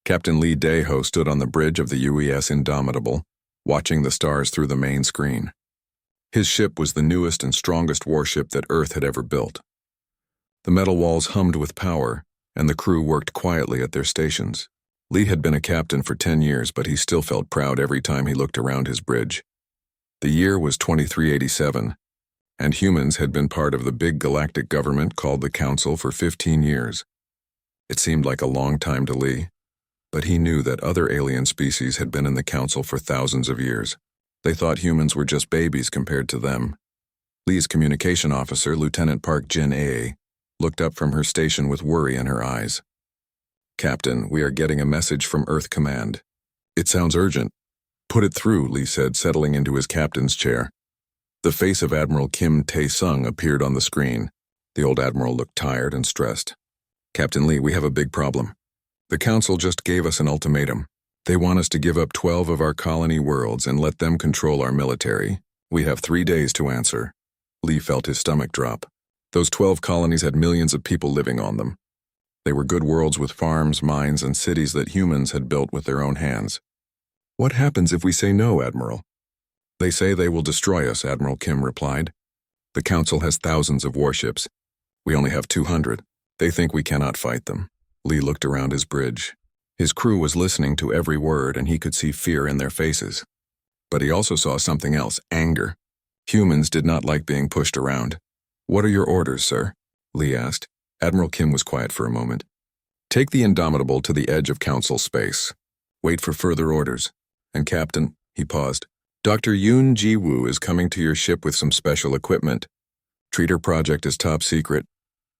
Captain Lee Daeho stood on the bridge of the UES Indomitable, watching the stars through the main screen. His ship was the newest and strongest warship that Earth had ever built. The metal walls hummed with power, and the crew worked quietly at their stations. Lee had been a captain for 10 years, but he still felt proud every time he looked around his bridge. The year was 2387, and humans had been part of the big galactic government called the Council for 15 years. It seemed like a long time to Lee, but he knew that other alien species had been in the Council for thousands of years. They thought humans were just babies compared to them. Lee's communication officer, Lieutenant Park Jin-ae, looked up from her station with worry in her eyes. "Captain, we are getting a message from Earth Command. It sounds urgent." "Put it through," Lee said, settling into his captain's chair. The face of Admiral Kim Tae-sung appeared on the screen. The old admiral looked tired and stressed. "Captain Lee, we have a big problem. The Council just gave us an ultimatum. They want us to give up 12 of our colony worlds and let them control our military. We have 3 days to answer." Lee felt his stomach drop. Those 12 colonies had millions of people living on them. They were good worlds with farms, mines, and cities that humans had built with their own hands. "What happens if we say no, Admiral?" "They say they will destroy us," Admiral Kim replied. "The Council has thousands of warships. We only have 200. They think we cannot fight them." Lee looked around his bridge. His crew was listening to every word, and he could see fear in their faces. But he also saw something else: anger. Humans did not like being pushed around. "What are your orders, sir?" Lee asked. Admiral Kim was quiet for a moment. "Take the Indomitable to the edge of Council space. Wait for further orders. And Captain," he paused, "Dr. Yoon Ji-woo is coming to your ship with some special equipment. Treat her project as top secret."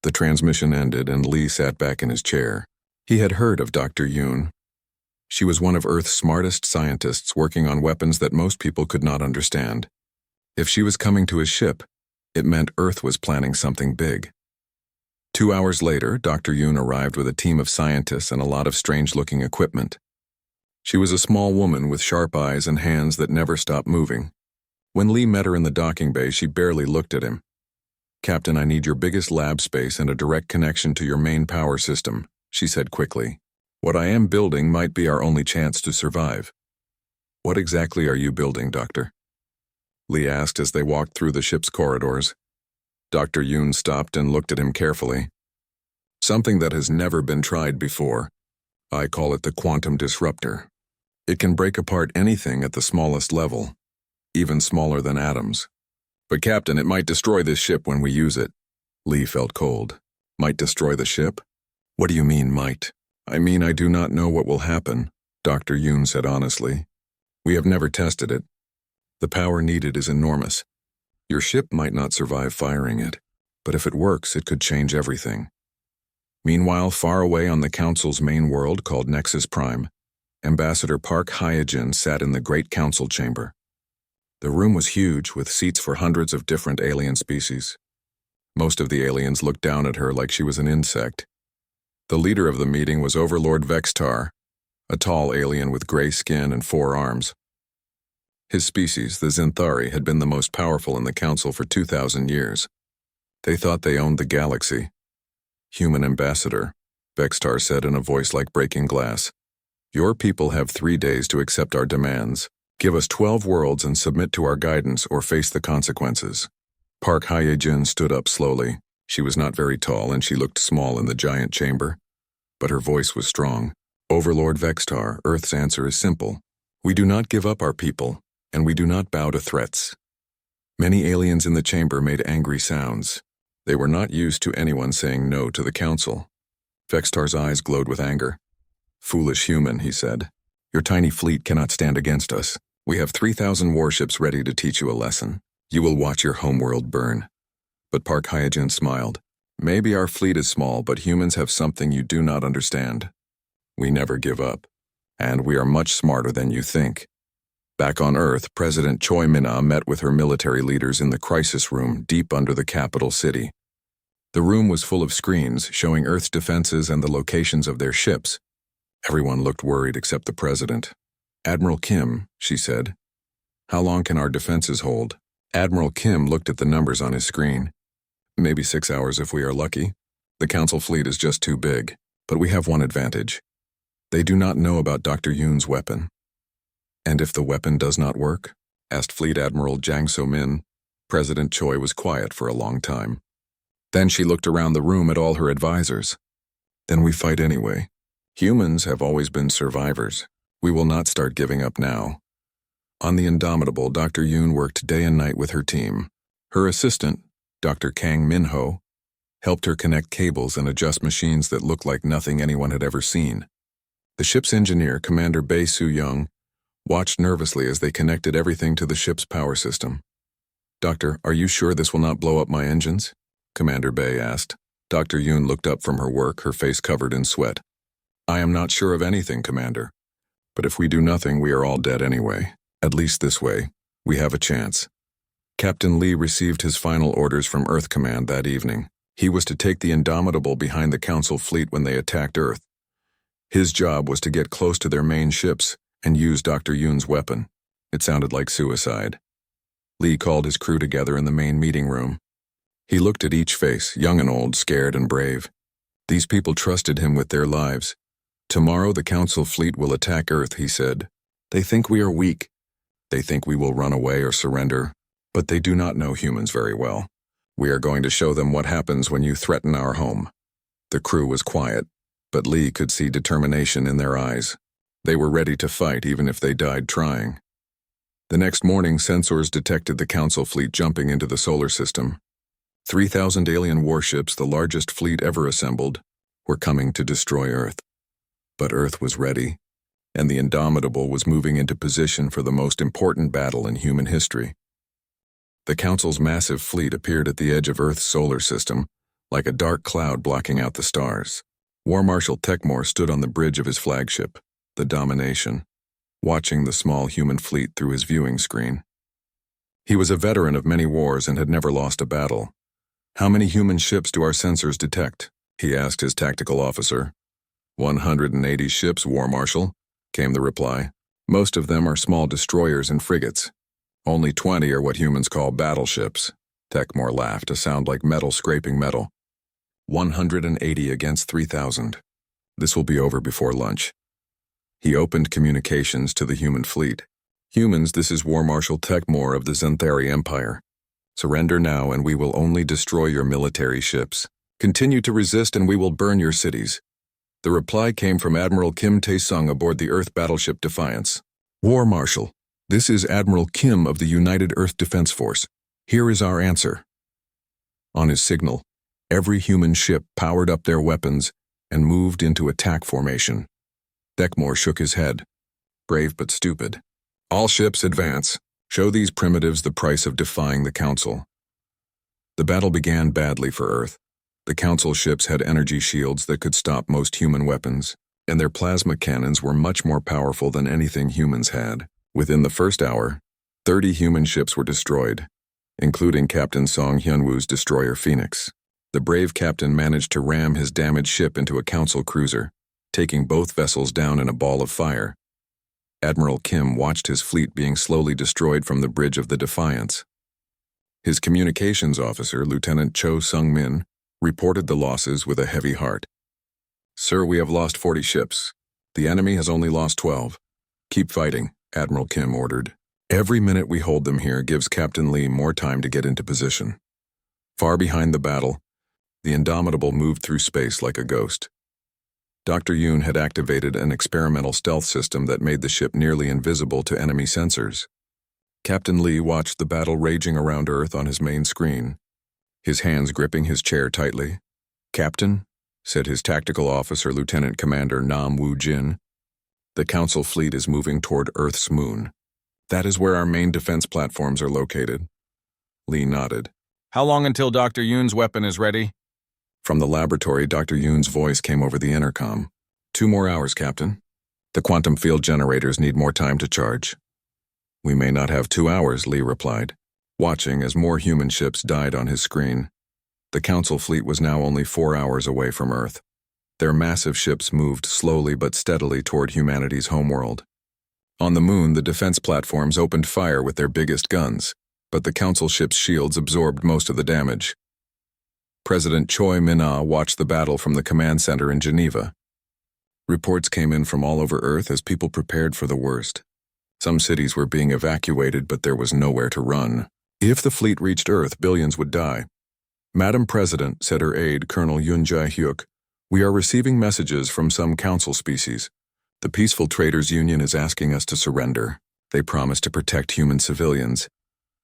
The transmission ended, and Lee sat back in his chair. He had heard of Dr. Yoon. She was one of Earth's smartest scientists working on weapons that most people could not understand. If she was coming to his ship, it meant Earth was planning something big. 2 hours later, Dr. Yoon arrived with a team of scientists and a lot of strange-looking equipment. She was a small woman with sharp eyes and hands that never stopped moving. When Lee met her in the docking bay, she barely looked at him. "Captain, I need your biggest lab space and a direct connection to your main power system," she said quickly. "What I am building might be our only chance to survive." "What exactly are you building, Doctor?" Lee asked as they walked through the ship's corridors. Dr. Yoon stopped and looked at him carefully. "Something that has never been tried before. I call it the quantum disruptor. It can break apart anything at the smallest level, even smaller than atoms. But Captain, it might destroy this ship when we use it." Lee felt cold. "Might destroy the ship? What do you mean, might?" "I mean, I do not know what will happen," Dr. Yoon said honestly. "We have never tested it. The power needed is enormous. Your ship might not survive firing it, but if it works, it could change everything." Meanwhile, far away on the Council's main world called Nexus Prime, Ambassador Park Hyojin sat in the Great Council Chamber. The room was huge, with seats for hundreds of different alien species. Most of the aliens looked down at her like she was an insect. The leader of the meeting was Overlord Vextar, a tall alien with gray skin and 4 arms. His species, the Zinthari, had been the most powerful in the Council for 2,000 years. They thought they owned the galaxy. "Human ambassador," Vextar said in a voice like breaking glass. "Your people have 3 days to accept our demands. Give us 12 worlds and submit to our guidance or face the consequences." Park Hyojin stood up slowly. She was not very tall and she looked small in the giant chamber, but her voice was strong. "Overlord Vextar, Earth's answer is simple. We do not give up our people, and we do not bow to threats." Many aliens in the chamber made angry sounds. They were not used to anyone saying no to the Council. Vextar's eyes glowed with anger. "Foolish human," he said. "Your tiny fleet cannot stand against us. We have 3,000 warships ready to teach you a lesson. You will watch your homeworld burn." But Park Hyojin smiled. "Maybe our fleet is small, but humans have something you do not understand. We never give up, and we are much smarter than you think." Back on Earth, President Choi Min-ah met with her military leaders in the crisis room deep under the capital city. The room was full of screens showing Earth's defenses and the locations of their ships. Everyone looked worried except the president. "Admiral Kim," she said, "how long can our defenses hold?" Admiral Kim looked at the numbers on his screen. "Maybe 6 hours if we are lucky. The Council fleet is just too big, but we have one advantage. They do not know about Dr. Yoon's weapon. And if the weapon does not work? Asked Fleet Admiral Jang So-min. President Choi was quiet for a long time. Then she looked around the room at all her advisors. Then we fight anyway. Humans have always been survivors. We will not start giving up now. On the Indomitable, Dr. Yoon worked day and night with her team. Her assistant, Dr. Kang Min-ho, helped her connect cables and adjust machines that looked like nothing anyone had ever seen. The ship's engineer, Commander Bae Soo-young, watched nervously as they connected everything to the ship's power system. "Doctor, are you sure this will not blow up my engines?" Commander Bae asked. Dr. Yoon looked up from her work, her face covered in sweat. "I am not sure of anything, Commander. But if we do nothing, we are all dead anyway. At least this way, we have a chance." Captain Lee received his final orders from Earth Command that evening. He was to take the Indomitable behind the Council fleet when they attacked Earth. His job was to get close to their main ships and use Dr. Yoon's weapon. It sounded like suicide. Lee called his crew together in the main meeting room. He looked at each face, young and old, scared and brave. These people trusted him with their lives. "Tomorrow the Council fleet will attack Earth," he said. "They think we are weak. They think we will run away or surrender, but they do not know humans very well. We are going to show them what happens when you threaten our home." The crew was quiet, but Lee could see determination in their eyes. They were ready to fight even if they died trying. The next morning, sensors detected the Council fleet jumping into the solar system. 3,000 alien warships, the largest fleet ever assembled, were coming to destroy Earth. But Earth was ready, and the Indomitable was moving into position for the most important battle in human history. The Council's massive fleet appeared at the edge of Earth's solar system, like a dark cloud blocking out the stars. War Marshal Techmore stood on the bridge of his flagship, the Domination, watching the small human fleet through his viewing screen. He was a veteran of many wars and had never lost a battle. "How many human ships do our sensors detect?" he asked his tactical officer. 180 ships, War Marshal," came the reply. "Most of them are small destroyers and frigates. Only 20 are what humans call battleships." Techmore laughed, a sound like metal scraping metal. 180 against 3,000. This will be over before lunch. He opened communications to the human fleet. "Humans, this is War Marshal Techmore of the Zenthari Empire. Surrender now and we will only destroy your military ships. Continue to resist and we will burn your cities." The reply came from Admiral Kim Tae-sung aboard the Earth battleship Defiance. "War Marshal, this is Admiral Kim of the United Earth Defense Force. Here is our answer." On his signal, every human ship powered up their weapons and moved into attack formation. Techmore shook his head. "Brave but stupid. All ships advance. Show these primitives the price of defying the Council." The battle began badly for Earth. The Council ships had energy shields that could stop most human weapons, and their plasma cannons were much more powerful than anything humans had. Within the first hour, 30 human ships were destroyed, including Captain Song Hyun-woo's destroyer Phoenix. The brave captain managed to ram his damaged ship into a Council cruiser, taking both vessels down in a ball of fire. Admiral Kim watched his fleet being slowly destroyed from the bridge of the Defiance. His communications officer, Lieutenant Cho Sung-min, reported the losses with a heavy heart. "Sir, we have lost 40 ships. The enemy has only lost 12. Keep fighting," Admiral Kim ordered. "Every minute we hold them here gives Captain Lee more time to get into position." Far behind the battle, the Indomitable moved through space like a ghost. Dr. Yoon had activated an experimental stealth system that made the ship nearly invisible to enemy sensors. Captain Lee watched the battle raging around Earth on his main screen, his hands gripping his chair tightly. "Captain," said his tactical officer, Lieutenant Commander Nam Woo-jin, "the Council fleet is moving toward Earth's moon. That is where our main defense platforms are located." Lee nodded. "How long until Dr. Yoon's weapon is ready?" From the laboratory, Dr. Yoon's voice came over the intercom. 2 more hours, Captain. The quantum field generators need more time to charge." "We may not have 2 hours," Lee replied, watching as more human ships died on his screen. The Council fleet was now only 4 hours away from Earth. Their massive ships moved slowly but steadily toward humanity's homeworld. On the moon, the defense platforms opened fire with their biggest guns, but the Council ships' shields absorbed most of the damage. President Choi Min-ah watched the battle from the command center in Geneva. Reports came in from all over Earth as people prepared for the worst. Some cities were being evacuated, but there was nowhere to run. If the fleet reached Earth, billions would die. "Madam President," said her aide, Colonel Yoon Jae-hyuk, "we are receiving messages from some council species. The Peaceful Traders Union is asking us to surrender. They promise to protect human civilians."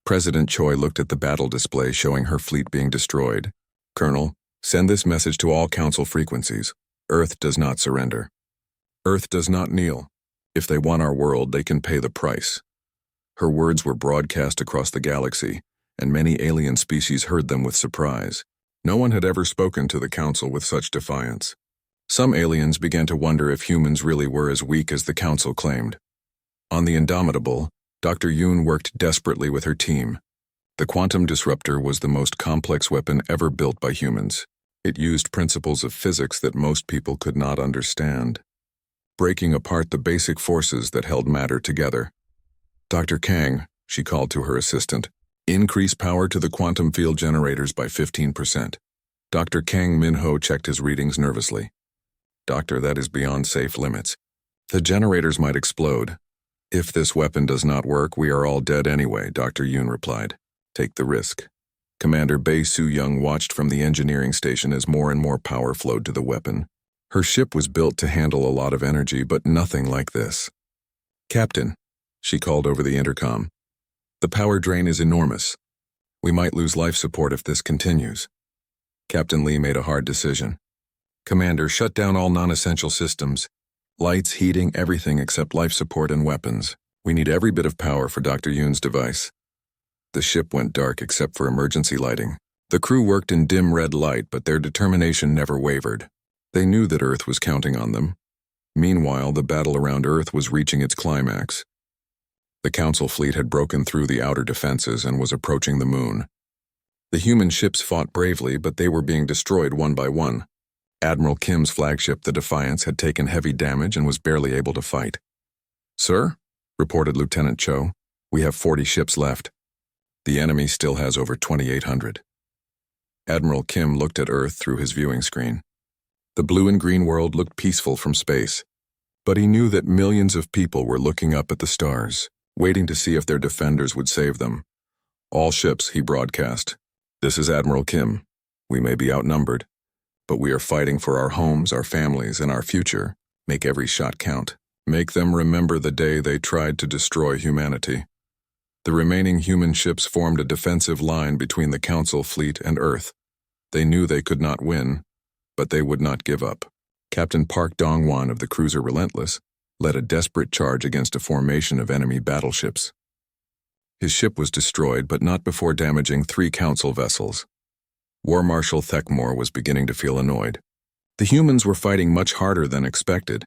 President Choi looked at the battle display showing her fleet being destroyed. "Colonel, send this message to all council frequencies. Earth does not surrender. Earth does not kneel. If they want our world, they can pay the price." Her words were broadcast across the galaxy, and many alien species heard them with surprise. No one had ever spoken to the council with such defiance. Some aliens began to wonder if humans really were as weak as the council claimed. On the Indomitable, Dr. Yoon worked desperately with her team. The quantum disruptor was the most complex weapon ever built by humans. It used principles of physics that most people could not understand, breaking apart the basic forces that held matter together. "Dr. Kang," she called to her assistant, "increase power to the quantum field generators by 15%. Dr. Kang Min-ho checked his readings nervously. "Doctor, that is beyond safe limits. The generators might explode. If this weapon does not work, we are all dead anyway," Dr. Yoon replied. "Take the risk." Commander Bae Soo-young watched from the engineering station as more and more power flowed to the weapon. Her ship was built to handle a lot of energy, but nothing like this. "Captain," she called over the intercom, "the power drain is enormous. We might lose life support if this continues." Captain Lee made a hard decision. "Commander, shut down all non-essential systems. Lights, heating, everything except life support and weapons. We need every bit of power for Dr. Yoon's device." The ship went dark except for emergency lighting. The crew worked in dim red light, but their determination never wavered. They knew that Earth was counting on them. Meanwhile, the battle around Earth was reaching its climax. The Council fleet had broken through the outer defenses and was approaching the moon. The human ships fought bravely, but they were being destroyed one by one. Admiral Kim's flagship, the Defiance, had taken heavy damage and was barely able to fight. "Sir," reported Lieutenant Cho, "we have 40 ships left. The enemy still has over 2,800. Admiral Kim looked at Earth through his viewing screen. The blue and green world looked peaceful from space, but he knew that millions of people were looking up at the stars, waiting to see if their defenders would save them. "All ships," he broadcast. "This is Admiral Kim. We may be outnumbered, but we are fighting for our homes, our families, and our future. Make every shot count. Make them remember the day they tried to destroy humanity." The remaining human ships formed a defensive line between the Council fleet and Earth. They knew they could not win, but they would not give up. Captain Park Dong-won of the cruiser Relentless led a desperate charge against a formation of enemy battleships. His ship was destroyed, but not before damaging 3 Council vessels. War Marshal Thekmore was beginning to feel annoyed. The humans were fighting much harder than expected,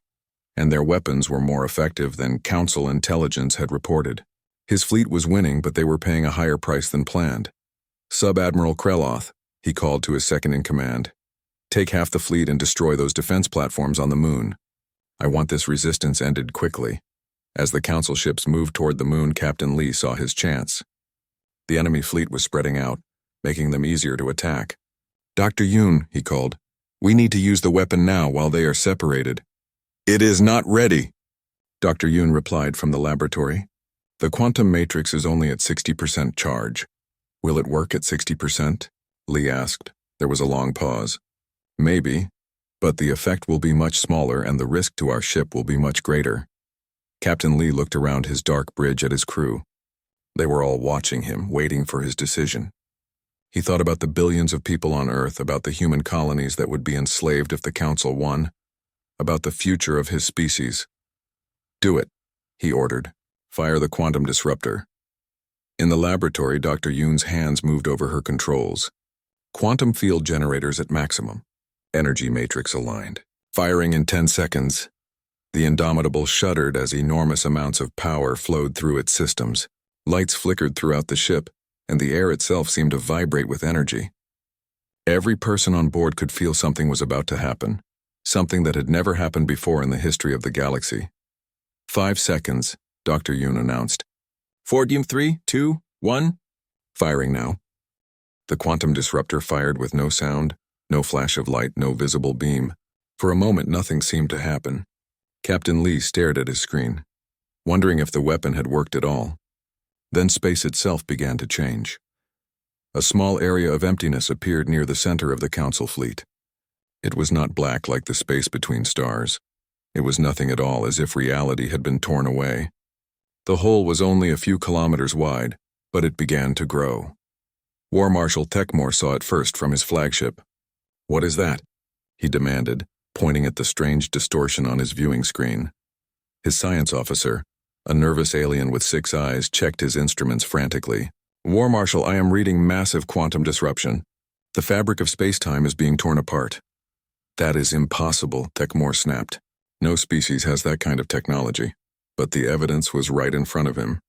and their weapons were more effective than Council intelligence had reported. His fleet was winning, but they were paying a higher price than planned. "Sub-Admiral Kreloth," he called to his second-in-command, "take half the fleet and destroy those defense platforms on the moon. I want this resistance ended quickly." As the Council ships moved toward the moon, Captain Lee saw his chance. The enemy fleet was spreading out, making them easier to attack. "Dr. Yoon," he called, "we need to use the weapon now while they are separated." "It is not ready," Dr. Yoon replied from the laboratory. "The quantum matrix is only at 60% charge. Will it work at 60%? Lee asked. There was a long pause. "Maybe, but the effect will be much smaller and the risk to our ship will be much greater." Captain Lee looked around his dark bridge at his crew. They were all watching him, waiting for his decision. He thought about the billions of people on Earth, about the human colonies that would be enslaved if the Council won, about the future of his species. "Do it," he ordered. "Fire the quantum disruptor." In the laboratory, Dr. Yoon's hands moved over her controls. Quantum field generators at maximum. Energy matrix aligned. Firing in 10 seconds. The Indomitable shuddered as enormous amounts of power flowed through its systems. Lights flickered throughout the ship, and the air itself seemed to vibrate with energy. Every person on board could feel something was about to happen, something that had never happened before in the history of the galaxy. 5 seconds, Dr. Yoon announced. 4, 3, 2, 1. Firing now. The quantum disruptor fired with no sound, no flash of light, no visible beam. For a moment, nothing seemed to happen. Captain Lee stared at his screen, wondering if the weapon had worked at all. Then space itself began to change. A small area of emptiness appeared near the center of the Council fleet. It was not black like the space between stars. It was nothing at all, as if reality had been torn away. The hole was only a few kilometers wide, but it began to grow. War Marshal Techmore saw it first from his flagship. "What is that?" he demanded, pointing at the strange distortion on his viewing screen. His science officer, a nervous alien with 6 eyes, checked his instruments frantically. "War Marshal, I am reading massive quantum disruption. The fabric of space-time is being torn apart." "That is impossible," Techmore snapped. "No species has that kind of technology." But the evidence was right in front of him.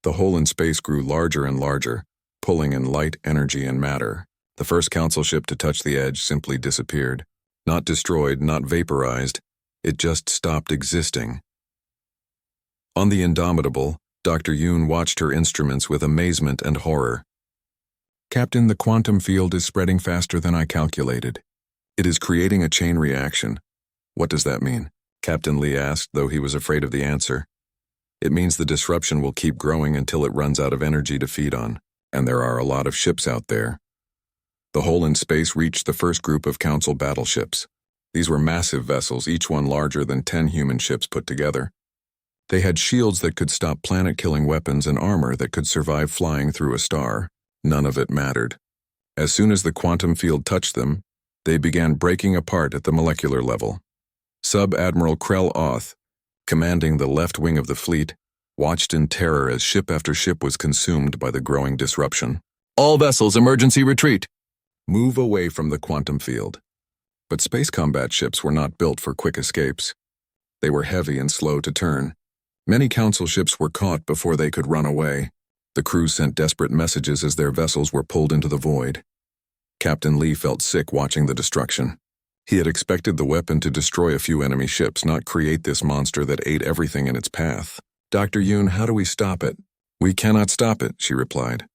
The hole in space grew larger and larger, pulling in light, energy, and matter. The first Council ship to touch the edge simply disappeared. Not destroyed, not vaporized. It just stopped existing. On the Indomitable, Dr. Yoon watched her instruments with amazement and horror. "Captain, the quantum field is spreading faster than I calculated. It is creating a chain reaction." "What does that mean?" Captain Lee asked, though he was afraid of the answer. "It means the disruption will keep growing until it runs out of energy to feed on, and there are a lot of ships out there." The hole in space reached the first group of Council battleships. These were massive vessels, each one larger than 10 human ships put together. They had shields that could stop planet-killing weapons and armor that could survive flying through a star. None of it mattered. As soon as the quantum field touched them, they began breaking apart at the molecular level. Sub-Admiral Krell Oth, commanding the left wing of the fleet, watched in terror as ship after ship was consumed by the growing disruption. "All vessels, emergency retreat! Move away from the quantum field." But space combat ships were not built for quick escapes. They were heavy and slow to turn. Many Council ships were caught before they could run away. The crews sent desperate messages as their vessels were pulled into the void. Captain Lee felt sick watching the destruction. He had expected the weapon to destroy a few enemy ships, not create this monster that ate everything in its path. "Dr. Yoon, how do we stop it?" "We cannot stop it," she replied.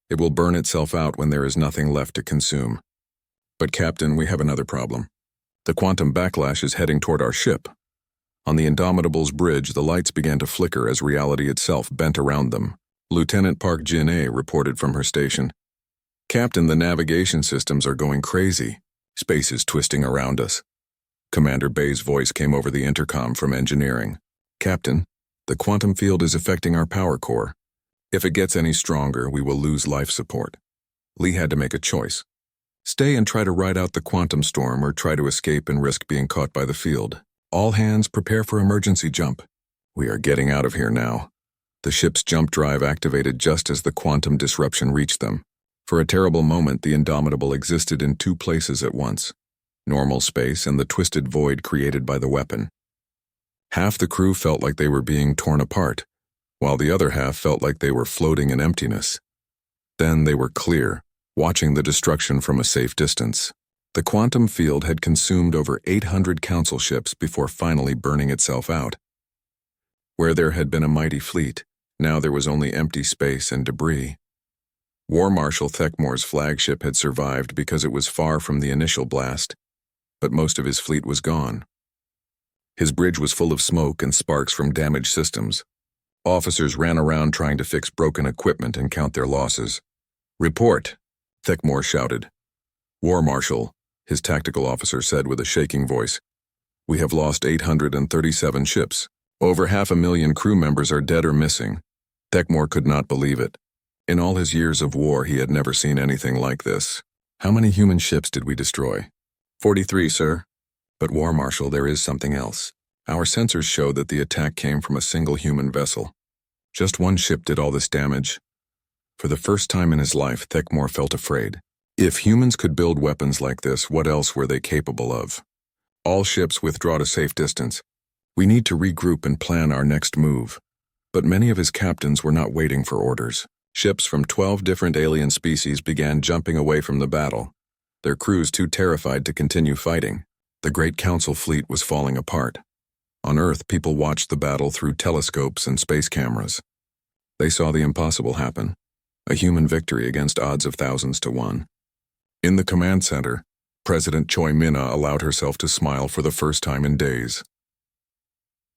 "It will burn itself out when there is nothing left to consume." "But Captain, we have another problem. The quantum backlash is heading toward our ship." On the Indomitable's bridge, the lights began to flicker as reality itself bent around them. Lieutenant Park Jin-A reported from her station. "Captain, the navigation systems are going crazy. Space is twisting around us." Commander Bay's voice came over the intercom from engineering. "Captain, the quantum field is affecting our power core. If it gets any stronger, we will lose life support." Lee had to make a choice. Stay and try to ride out the quantum storm, or try to escape and risk being caught by the field. "All hands, prepare for emergency jump." "We are getting out of here now." The ship's jump drive activated just as the quantum disruption reached them. For a terrible moment, the Indomitable existed in 2 places at once: normal space and the twisted void created by the weapon. Half the crew felt like they were being torn apart, while the other half felt like they were floating in emptiness. Then they were clear, watching the destruction from a safe distance. The quantum field had consumed over 800 Council ships before finally burning itself out. Where there had been a mighty fleet, now there was only empty space and debris. War Marshal Techmore's flagship had survived because it was far from the initial blast, but most of his fleet was gone. His bridge was full of smoke and sparks from damaged systems. Officers ran around trying to fix broken equipment and count their losses. "Report," Techmore shouted. "War Marshal," his tactical officer said with a shaking voice. "We have lost 837 ships. Over 500,000 crew members are dead or missing." Techmore could not believe it. In all his years of war, he had never seen anything like this. "How many human ships did we destroy?" 43, sir. "But War Marshal, there is something else. Our sensors show that the attack came from a single human vessel. Just one ship did all this damage." For the first time in his life, Techmore felt afraid. If humans could build weapons like this, what else were they capable of? "All ships withdraw to safe distance. We need to regroup and plan our next move." But many of his captains were not waiting for orders. Ships from 12 different alien species began jumping away from the battle, their crews too terrified to continue fighting. The great Council fleet was falling apart. On Earth, people watched the battle through telescopes and space cameras. They saw the impossible happen, a human victory against odds of thousands to one. In the command center, President Choi Minna allowed herself to smile for the first time in days.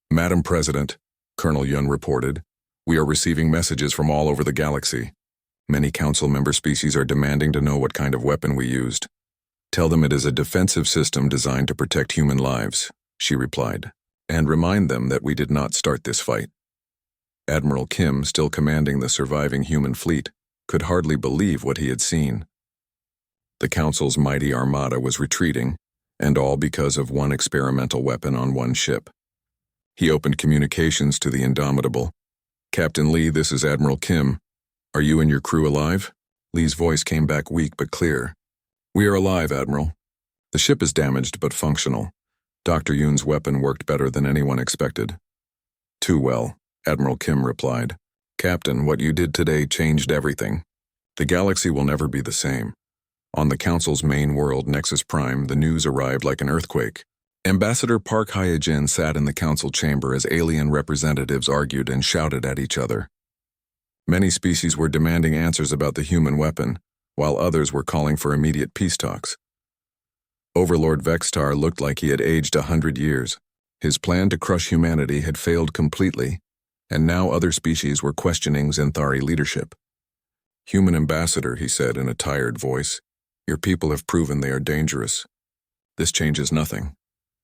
Madam President, Colonel Yun reported, we are receiving messages from all over the galaxy. Many council member species are demanding to know what kind of weapon we used. Tell them it is a defensive system designed to protect human lives, she replied, and remind them that we did not start this fight. Admiral Kim, still commanding the surviving human fleet, could hardly believe what he had seen. The Council's mighty armada was retreating, and all because of one experimental weapon on one ship. He opened communications to the Indomitable. Captain Lee, this is Admiral Kim. Are you and your crew alive? Lee's voice came back weak but clear. We are alive, Admiral. The ship is damaged but functional. Dr. Yoon's weapon worked better than anyone expected. Too well, Admiral Kim replied. Captain, what you did today changed everything. The galaxy will never be the same. On the Council's main world, Nexus Prime, the news arrived like an earthquake. Ambassador Park Hye-jin sat in the council chamber as alien representatives argued and shouted at each other. Many species were demanding answers about the human weapon, while others were calling for immediate peace talks. Overlord Vextar looked like he had aged 100 years. His plan to crush humanity had failed completely, and now other species were questioning Zenthari leadership. Human ambassador, he said in a tired voice, your people have proven they are dangerous. This changes nothing.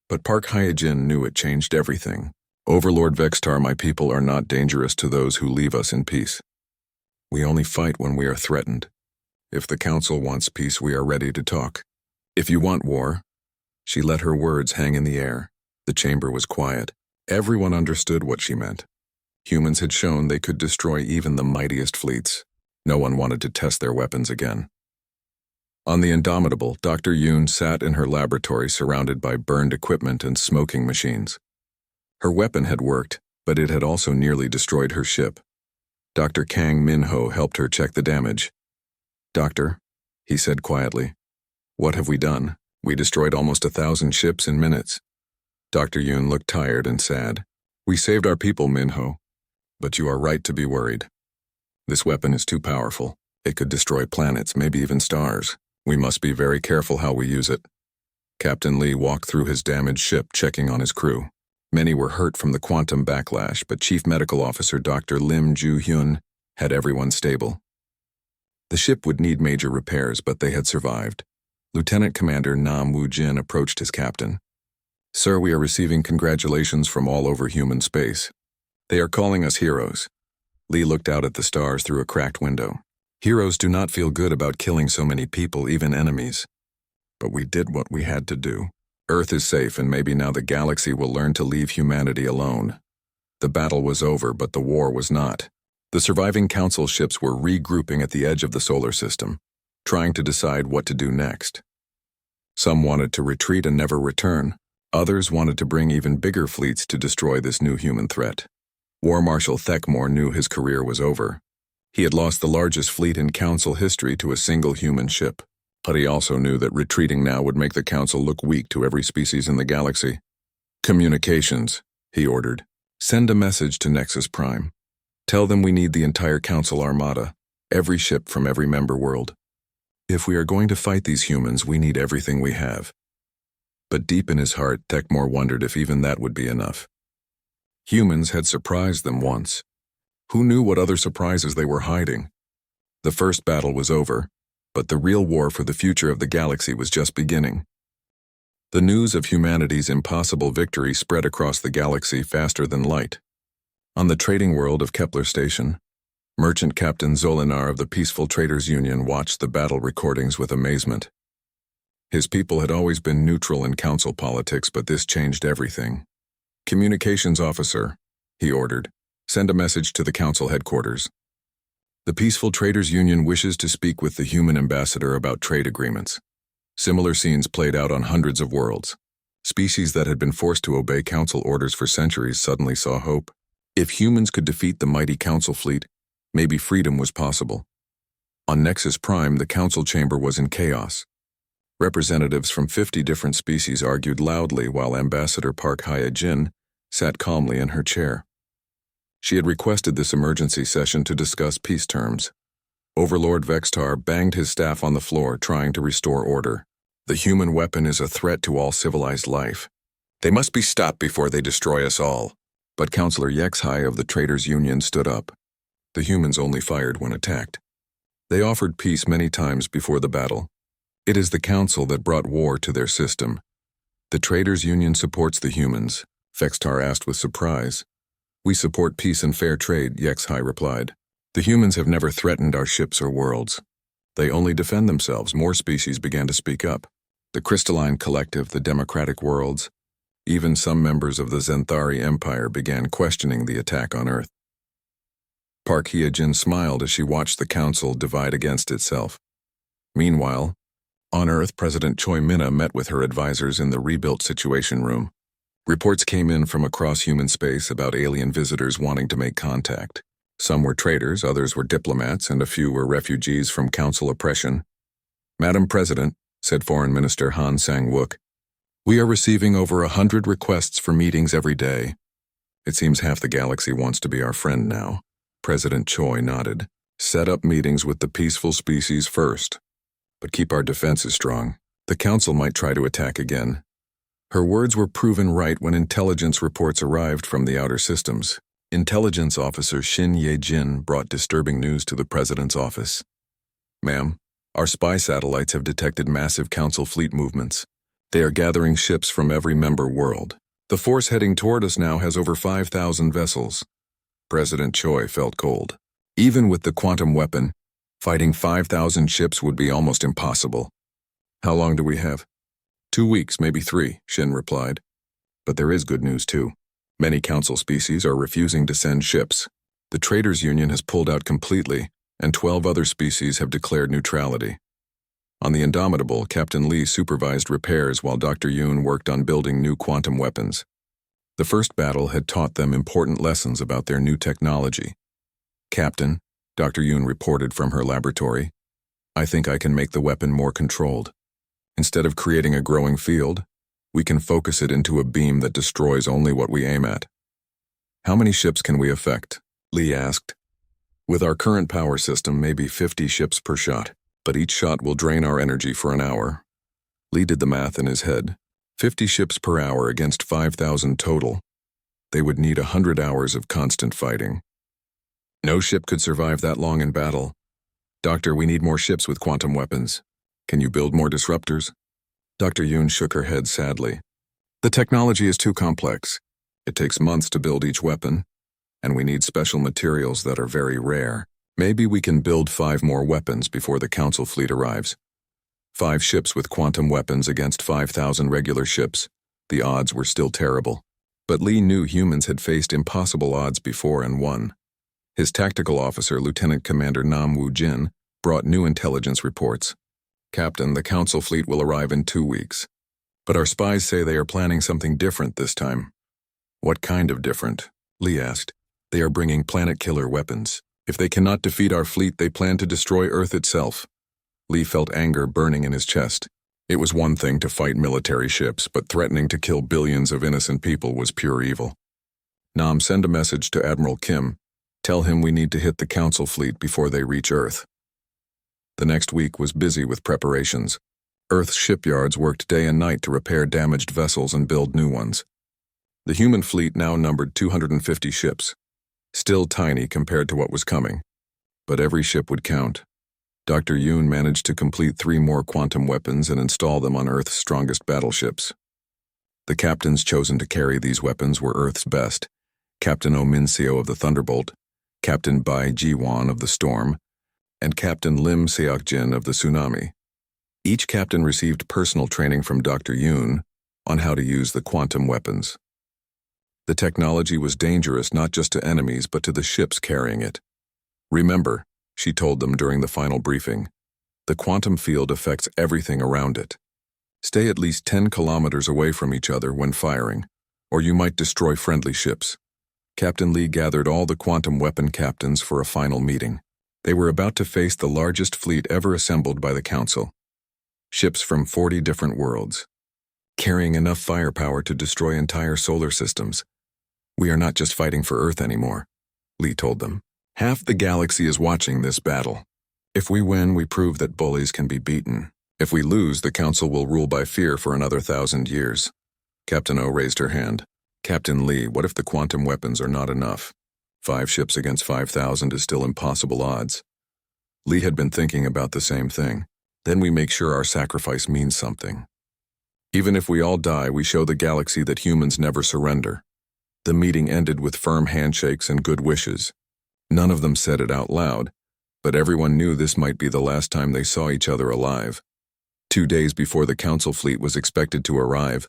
But Park Hye-jin knew it changed everything. Overlord Vextar, my people are not dangerous to those who leave us in peace. We only fight when we are threatened. If the Council wants peace, we are ready to talk. If you want war, she let her words hang in the air. The chamber was quiet. Everyone understood what she meant. Humans had shown they could destroy even the mightiest fleets. No one wanted to test their weapons again. On the Indomitable, Dr. Yoon sat in her laboratory surrounded by burned equipment and smoking machines. Her weapon had worked, but it had also nearly destroyed her ship. Dr. Kang Min-ho helped her check the damage. Doctor, he said quietly, what have we done? We destroyed almost 1,000 ships in minutes. Dr. Yoon looked tired and sad. We saved our people, Min-ho. But you are right to be worried. This weapon is too powerful. It could destroy planets, maybe even stars. We must be very careful how we use it. Captain Lee walked through his damaged ship, checking on his crew. Many were hurt from the quantum backlash, but Chief Medical Officer Dr. Lim Joo-hyun had everyone stable. The ship would need major repairs, but they had survived. Lieutenant Commander Nam Woo-jin approached his captain. Sir, we are receiving congratulations from all over human space. They are calling us heroes. Lee looked out at the stars through a cracked window. Heroes do not feel good about killing so many people, even enemies. But we did what we had to do. Earth is safe, and maybe now the galaxy will learn to leave humanity alone. The battle was over, but the war was not. The surviving council ships were regrouping at the edge of the solar system, trying to decide what to do next. Some wanted to retreat and never return. Others wanted to bring even bigger fleets to destroy this new human threat. War Marshal Thekmore knew his career was over. He had lost the largest fleet in Council history to a single human ship. But he also knew that retreating now would make the Council look weak to every species in the galaxy. Communications, he ordered. Send a message to Nexus Prime. Tell them we need the entire Council armada, every ship from every member world. If we are going to fight these humans, we need everything we have. But deep in his heart, Thekmore wondered if even that would be enough. Humans had surprised them once. Who knew what other surprises they were hiding? The first battle was over, but the real war for the future of the galaxy was just beginning. The news of humanity's impossible victory spread across the galaxy faster than light. On the trading world of Kepler Station, Merchant Captain Zolinar of the Peaceful Traders Union watched the battle recordings with amazement. His people had always been neutral in council politics, but this changed everything. Communications officer, he ordered, send a message to the council headquarters. The Peaceful Traders Union wishes to speak with the human ambassador about trade agreements. Similar scenes played out on hundreds of worlds. Species that had been forced to obey council orders for centuries suddenly saw hope. If humans could defeat the mighty council fleet, maybe freedom was possible. On Nexus Prime, the council chamber was in chaos. Representatives from 50 different species argued loudly while Ambassador Park Hye-jin sat calmly in her chair. She had requested this emergency session to discuss peace terms. Overlord Vextar banged his staff on the floor, trying to restore order. The human weapon is a threat to all civilized life. They must be stopped before they destroy us all. But Counselor HFY of the Traders Union stood up. The humans only fired when attacked. They offered peace many times before the battle. It is the Council that brought war to their system. The Traders Union supports the humans, Fextar asked with surprise. We support peace and fair trade, HFY replied. The humans have never threatened our ships or worlds. They only defend themselves. More species began to speak up. The Crystalline Collective, the Democratic Worlds, even some members of the Zenthari Empire began questioning the attack on Earth. Park Hye-jin smiled as she watched the Council divide against itself. Meanwhile, on Earth, President Choi Minna met with her advisors in the rebuilt Situation Room. Reports came in from across human space about alien visitors wanting to make contact. Some were traders, others were diplomats, and a few were refugees from Council oppression. Madam President, said Foreign Minister Han Sang-wook, we are receiving over 100 requests for meetings every day. It seems half the galaxy wants to be our friend now. President Choi nodded. Set up meetings with the peaceful species first. But keep our defenses strong. The Council might try to attack again. Her words were proven right when intelligence reports arrived from the outer systems. Intelligence Officer Shin Ye-jin brought disturbing news to the President's office. Ma'am, our spy satellites have detected massive Council fleet movements. They are gathering ships from every member world. The force heading toward us now has over 5,000 vessels. President Choi felt cold. Even with the quantum weapon, fighting 5,000 ships would be almost impossible. How long do we have? 2 weeks, maybe 3, Shin replied. But there is good news too. Many Council species are refusing to send ships. The Traders Union has pulled out completely, and 12 other species have declared neutrality. On the Indomitable, Captain Lee supervised repairs while Dr. Yoon worked on building new quantum weapons. The first battle had taught them important lessons about their new technology. Captain, Dr. Yoon reported from her laboratory, I think I can make the weapon more controlled. Instead of creating a growing field, we can focus it into a beam that destroys only what we aim at. How many ships can we affect? Lee asked. With our current power system, maybe 50 ships per shot, but each shot will drain our energy for an hour. Lee did the math in his head. 50 ships per hour against 5,000 total. They would need 100 hours of constant fighting. No ship could survive that long in battle. Doctor, we need more ships with quantum weapons. Can you build more disruptors? Dr. Yoon shook her head sadly. The technology is too complex. It takes months to build each weapon, and we need special materials that are very rare. Maybe we can build 5 more weapons before the Council fleet arrives. 5 ships with quantum weapons against 5,000 regular ships. The odds were still terrible. But Lee knew humans had faced impossible odds before and won. His tactical officer, Lieutenant Commander Nam Woo-jin, brought new intelligence reports. Captain, the Council fleet will arrive in 2 weeks. But our spies say they are planning something different this time. What kind of different? Lee asked. They are bringing planet-killer weapons. If they cannot defeat our fleet, they plan to destroy Earth itself. Lee felt anger burning in his chest. It was one thing to fight military ships, but threatening to kill billions of innocent people was pure evil. Nam, send a message to Admiral Kim. Tell him we need to hit the Council fleet before they reach Earth. The next week was busy with preparations. Earth's shipyards worked day and night to repair damaged vessels and build new ones. The human fleet now numbered 250 ships. Still tiny compared to what was coming. But every ship would count. Dr. Yoon managed to complete 3 more quantum weapons and install them on Earth's strongest battleships. The captains chosen to carry these weapons were Earth's best: Captain Oh Min-seo of the Thunderbolt, Captain Bai Ji-won of the Storm, and Captain Lim Seok-jin of the Tsunami. Each captain received personal training from Dr. Yoon on how to use the quantum weapons. The technology was dangerous not just to enemies but to the ships carrying it. Remember, she told them during the final briefing, the quantum field affects everything around it. Stay at least 10 kilometers away from each other when firing, or you might destroy friendly ships. Captain Lee gathered all the quantum weapon captains for a final meeting. They were about to face the largest fleet ever assembled by the Council. Ships from 40 different worlds, carrying enough firepower to destroy entire solar systems. We are not just fighting for Earth anymore, Lee told them. Half the galaxy is watching this battle. If we win, we prove that bullies can be beaten. If we lose, the Council will rule by fear for another 1,000 years. Captain O raised her hand. Captain Lee, what if the quantum weapons are not enough? 5 ships against 5,000 is still impossible odds. Lee had been thinking about the same thing. Then we make sure our sacrifice means something. Even if we all die, we show the galaxy that humans never surrender. The meeting ended with firm handshakes and good wishes. None of them said it out loud, but everyone knew this might be the last time they saw each other alive. 2 days before the Council fleet was expected to arrive,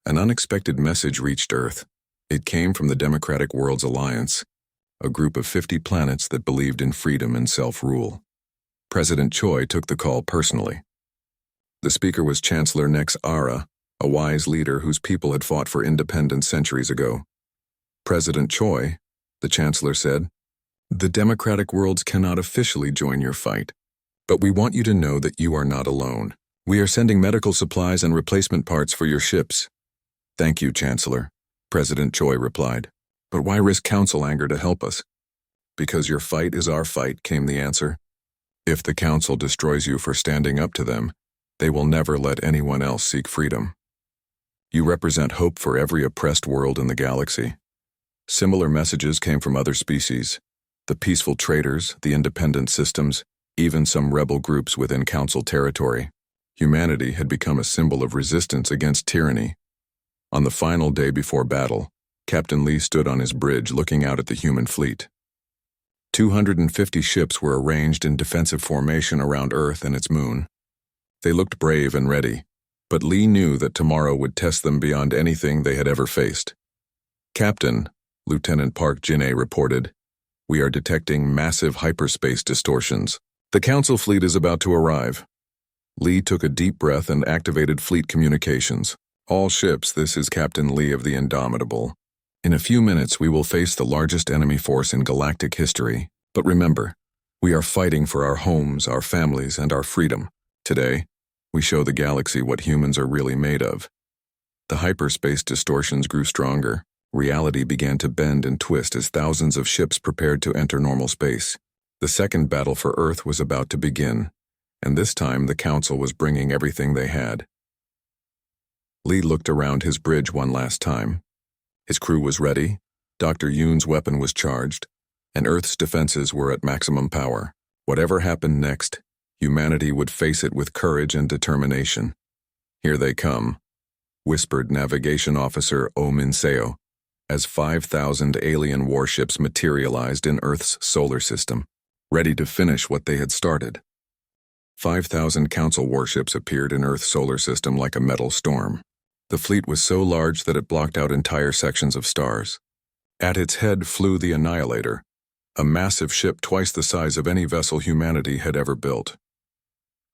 an unexpected message reached Earth. It came from the Democratic Worlds Alliance, a group of 50 planets that believed in freedom and self-rule. President Choi took the call personally. The speaker was Chancellor Nex Ara, a wise leader whose people had fought for independence centuries ago. President Choi, the Chancellor said, "The Democratic Worlds cannot officially join your fight, but we want you to know that you are not alone. We are sending medical supplies and replacement parts for your ships." "Thank you, Chancellor," President Choi replied. "But why risk Council anger to help us?" "Because your fight is our fight," came the answer. "If the Council destroys you for standing up to them, they will never let anyone else seek freedom. You represent hope for every oppressed world in the galaxy." Similar messages came from other species, the peaceful traders, the independent systems, even some rebel groups within Council territory. Humanity had become a symbol of resistance against tyranny. On the final day before battle, Captain Lee stood on his bridge looking out at the human fleet. 250 ships were arranged in defensive formation around Earth and its moon. They looked brave and ready, but Lee knew that tomorrow would test them beyond anything they had ever faced. "Captain," Lieutenant Park Jin-ae reported, "we are detecting massive hyperspace distortions. The Council fleet is about to arrive." Lee took a deep breath and activated fleet communications. "All ships, this is Captain Lee of the Indomitable. In a few minutes, we will face the largest enemy force in galactic history. But remember, we are fighting for our homes, our families, and our freedom. Today, we show the galaxy what humans are really made of." The hyperspace distortions grew stronger. Reality began to bend and twist as thousands of ships prepared to enter normal space. The second battle for Earth was about to begin, and this time the Council was bringing everything they had. Lee looked around his bridge one last time. His crew was ready, Dr. Yoon's weapon was charged, and Earth's defenses were at maximum power. Whatever happened next, humanity would face it with courage and determination. "Here they come," whispered Navigation Officer Oh Min-seo, as 5,000 alien warships materialized in Earth's solar system, ready to finish what they had started. 5,000 Council warships appeared in Earth's solar system like a metal storm. The fleet was so large that it blocked out entire sections of stars. At its head flew the Annihilator, a massive ship twice the size of any vessel humanity had ever built.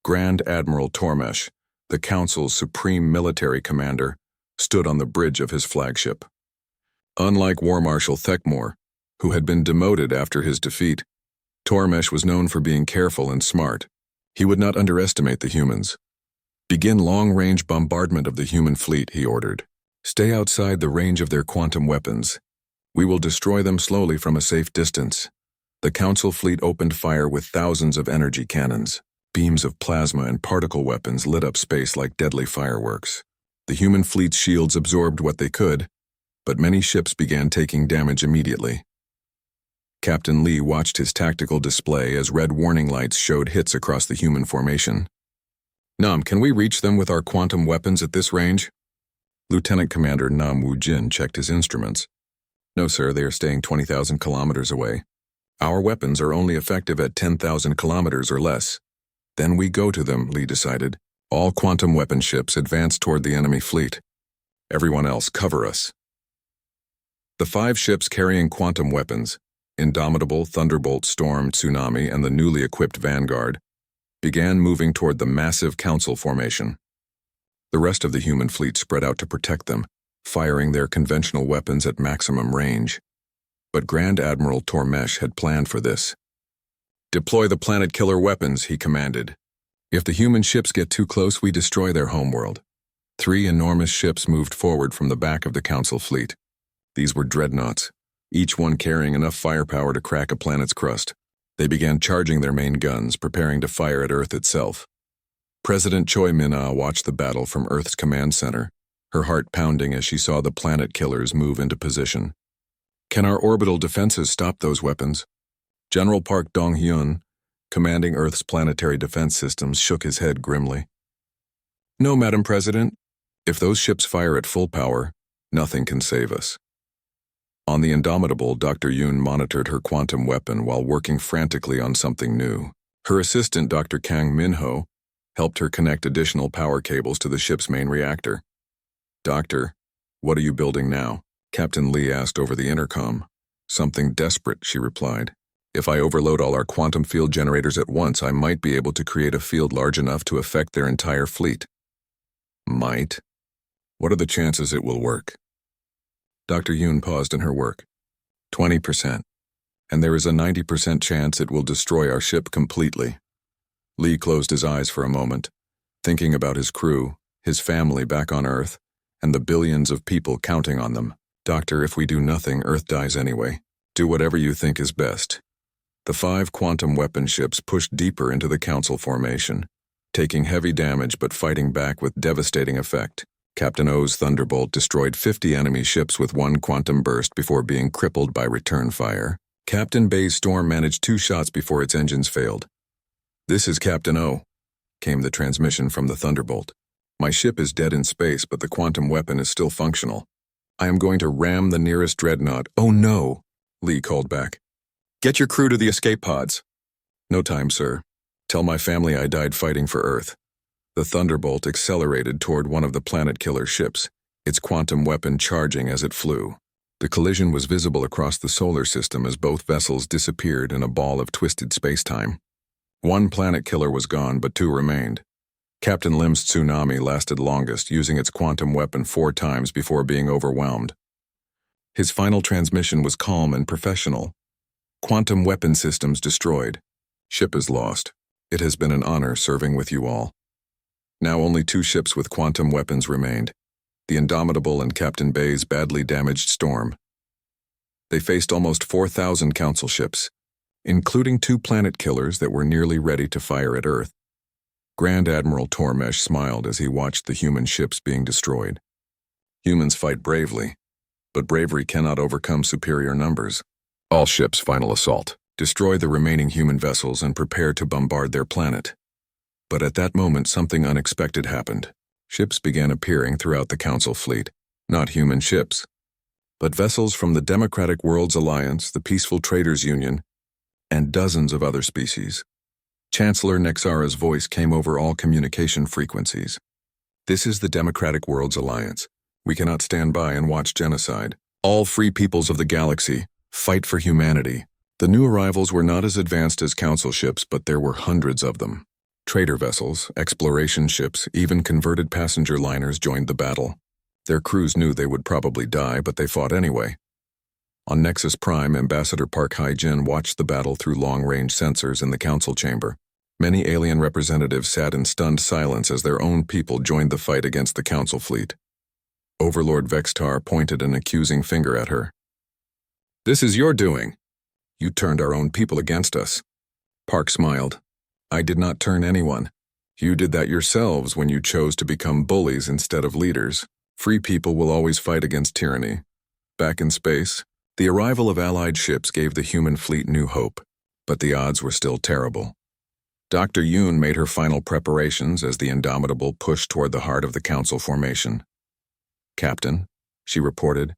Grand Admiral Tormesh, the Council's supreme military commander, stood on the bridge of his flagship. Unlike War Marshal Thekmore, who had been demoted after his defeat, Tormesh was known for being careful and smart. He would not underestimate the humans. "Begin long-range bombardment of the human fleet," he ordered. "Stay outside the range of their quantum weapons. We will destroy them slowly from a safe distance." The Council fleet opened fire with thousands of energy cannons. Beams of plasma and particle weapons lit up space like deadly fireworks. The human fleet's shields absorbed what they could, but many ships began taking damage immediately. Captain Lee watched his tactical display as red warning lights showed hits across the human formation. "Nam, can we reach them with our quantum weapons at this range?" Lieutenant Commander Nam Woo-jin checked his instruments. "No, sir, they are staying 20,000 kilometers away. Our weapons are only effective at 10,000 kilometers or less." "Then we go to them," Lee decided. "All quantum weapon ships advance toward the enemy fleet. Everyone else, cover us." The 5 ships carrying quantum weapons, Indomitable, Thunderbolt, Storm, Tsunami, and the newly equipped Vanguard, began moving toward the massive Council formation. The rest of the human fleet spread out to protect them, firing their conventional weapons at maximum range. But Grand Admiral Tormesh had planned for this. "Deploy the planet killer weapons," he commanded. "If the human ships get too close, we destroy their homeworld." 3 enormous ships moved forward from the back of the Council fleet. These were dreadnoughts, each one carrying enough firepower to crack a planet's crust. They began charging their main guns, preparing to fire at Earth itself. President Choi Min-ah watched the battle from Earth's command center, her heart pounding as she saw the planet killers move into position. Can our orbital defenses stop those weapons? General Park Dong-hyun, commanding Earth's planetary defense systems, shook his head grimly. No, Madam President. If those ships fire at full power, nothing can save us. On the Indomitable, Dr. Yoon monitored her quantum weapon while working frantically on something new. Her assistant, Dr. Kang Min-ho, helped her connect additional power cables to the ship's main reactor. Doctor, what are you building now? Captain Lee asked over the intercom. Something desperate, she replied. If I overload all our quantum field generators at once, I might be able to create a field large enough to affect their entire fleet. Might? What are the chances it will work? Dr. Yoon paused in her work. 20%. And there is a 90% chance it will destroy our ship completely. Lee closed his eyes for a moment, thinking about his crew, his family back on Earth, and the billions of people counting on them. Doctor, if we do nothing, Earth dies anyway. Do whatever you think is best. The 5 quantum weapon ships pushed deeper into the Council formation, taking heavy damage but fighting back with devastating effect. Captain O's Thunderbolt destroyed 50 enemy ships with 1 quantum burst before being crippled by return fire. Captain Bay's Storm managed 2 shots before its engines failed. This is Captain O, came the transmission from the Thunderbolt. My ship is dead in space, but the quantum weapon is still functional. I am going to ram the nearest dreadnought. Oh no, Lee called back. Get your crew to the escape pods. No time, sir. Tell my family I died fighting for Earth. The Thunderbolt accelerated toward one of the planet killer ships, its quantum weapon charging as it flew. The collision was visible across the solar system as both vessels disappeared in a ball of twisted space-time. 1 planet killer was gone, but 2 remained. Captain Lim's tsunami lasted longest, using its quantum weapon 4 times before being overwhelmed. His final transmission was calm and professional. Quantum weapon systems destroyed. Ship is lost. It has been an honor serving with you all. Now only 2 ships with quantum weapons remained, the Indomitable and Captain Bay's badly damaged Storm. They faced almost 4,000 Council ships, including 2 planet killers that were nearly ready to fire at Earth. Grand Admiral Tormesh smiled as he watched the human ships being destroyed. Humans fight bravely, but bravery cannot overcome superior numbers. All ships, final assault. Destroy the remaining human vessels and prepare to bombard their planet. But at that moment, something unexpected happened. Ships began appearing throughout the Council fleet. Not human ships, but vessels from the Democratic Worlds Alliance, the Peaceful Traders Union, and dozens of other species. Chancellor Nexara's voice came over all communication frequencies. This is the Democratic Worlds Alliance. We cannot stand by and watch genocide. All free peoples of the galaxy, fight for humanity. The new arrivals were not as advanced as Council ships, but there were hundreds of them. Trader vessels, exploration ships, even converted passenger liners joined the battle. Their crews knew they would probably die, but they fought anyway. On Nexus Prime, Ambassador Park Hae-jin watched the battle through long-range sensors in the Council chamber. Many alien representatives sat in stunned silence as their own people joined the fight against the Council fleet. Overlord Vextar pointed an accusing finger at her. This is your doing. You turned our own people against us. Park smiled. I did not turn anyone. You did that yourselves when you chose to become bullies instead of leaders. Free people will always fight against tyranny. Back in space, the arrival of Allied ships gave the human fleet new hope, but the odds were still terrible. Dr. Yoon made her final preparations as the Indomitable pushed toward the heart of the Council formation. Captain, she reported,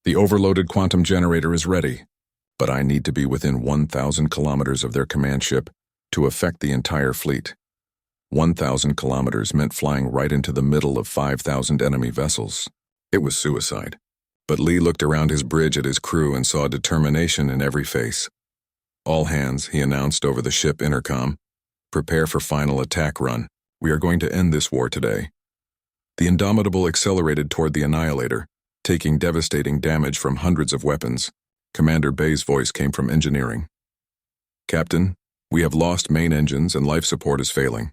the overloaded quantum generator is ready, but I need to be within 1,000 kilometers of their command ship to affect the entire fleet. 1,000 kilometers meant flying right into the middle of 5,000 enemy vessels. It was suicide. But Lee looked around his bridge at his crew and saw determination in every face. All hands, he announced over the ship intercom. Prepare for final attack run. We are going to end this war today. The Indomitable accelerated toward the Annihilator, taking devastating damage from hundreds of weapons. Commander Bay's voice came from engineering. Captain, we have lost main engines and life support is failing.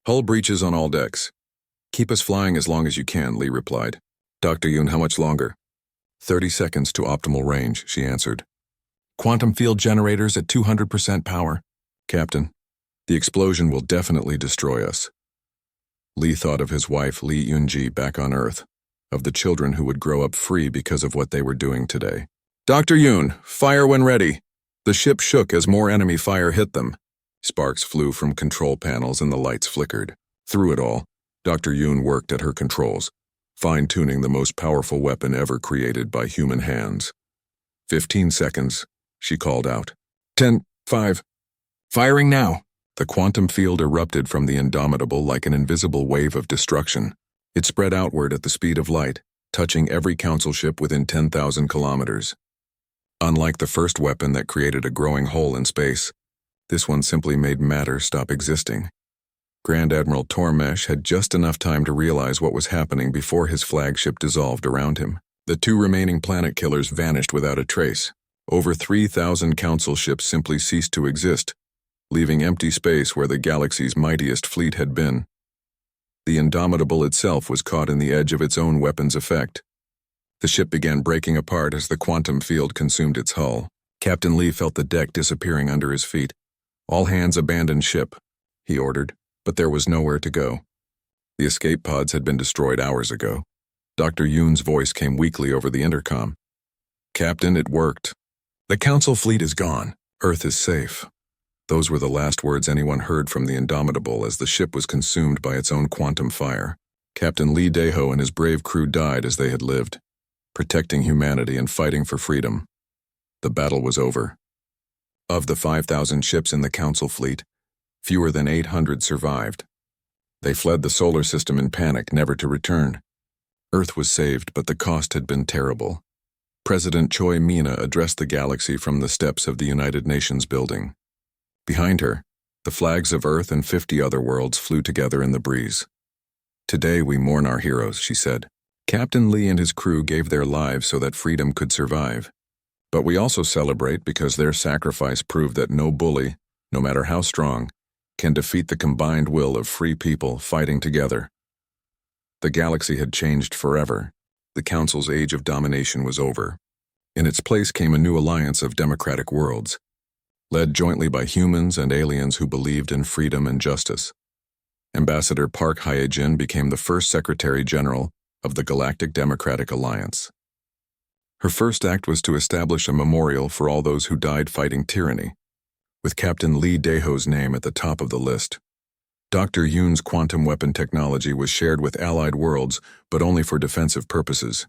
Hull breaches on all decks. Keep us flying as long as you can, Lee replied. Dr. Yoon, how much longer? 30 seconds to optimal range, she answered. Quantum field generators at 200% power. Captain, the explosion will definitely destroy us. Lee thought of his wife, Lee Yunji, back on Earth, of the children who would grow up free because of what they were doing today. Dr. Yoon, fire when ready. The ship shook as more enemy fire hit them. Sparks flew from control panels and the lights flickered. Through it all, Dr. Yoon worked at her controls, fine-tuning the most powerful weapon ever created by human hands. 15 seconds, she called out. 10, 5. Firing now. The quantum field erupted from the Indomitable like an invisible wave of destruction. It spread outward at the speed of light, touching every council ship within 10,000 kilometers. Unlike the first weapon that created a growing hole in space, this one simply made matter stop existing. Grand Admiral Tormesh had just enough time to realize what was happening before his flagship dissolved around him. The two remaining planet killers vanished without a trace. Over 3,000 council ships simply ceased to exist, leaving empty space where the galaxy's mightiest fleet had been. The Indomitable itself was caught in the edge of its own weapon's effect. The ship began breaking apart as the quantum field consumed its hull. Captain Lee felt the deck disappearing under his feet. All hands abandon ship, he ordered, but there was nowhere to go. The escape pods had been destroyed hours ago. Dr. Yoon's voice came weakly over the intercom. Captain, it worked. The council fleet is gone. Earth is safe. Those were the last words anyone heard from the Indomitable as the ship was consumed by its own quantum fire. Captain Lee Daeho and his brave crew died as they had lived, protecting humanity and fighting for freedom. The battle was over. Of the 5,000 ships in the council fleet, fewer than 800 survived. They fled the solar system in panic, never to return. Earth was saved, but the cost had been terrible. President Choi Mina addressed the galaxy from the steps of the United Nations building. Behind her, the flags of Earth and 50 other worlds flew together in the breeze. Today we mourn our heroes, she said. Captain Lee and his crew gave their lives so that freedom could survive. But we also celebrate because their sacrifice proved that no bully, no matter how strong, can defeat the combined will of free people fighting together. The galaxy had changed forever. The Council's age of domination was over. In its place came a new alliance of democratic worlds, led jointly by humans and aliens who believed in freedom and justice. Ambassador Park Hye-jin became the first Secretary General of the Galactic Democratic Alliance. Her first act was to establish a memorial for all those who died fighting tyranny, with Captain Lee Daeho's name at the top of the list. Dr. Yoon's quantum weapon technology was shared with allied worlds, but only for defensive purposes.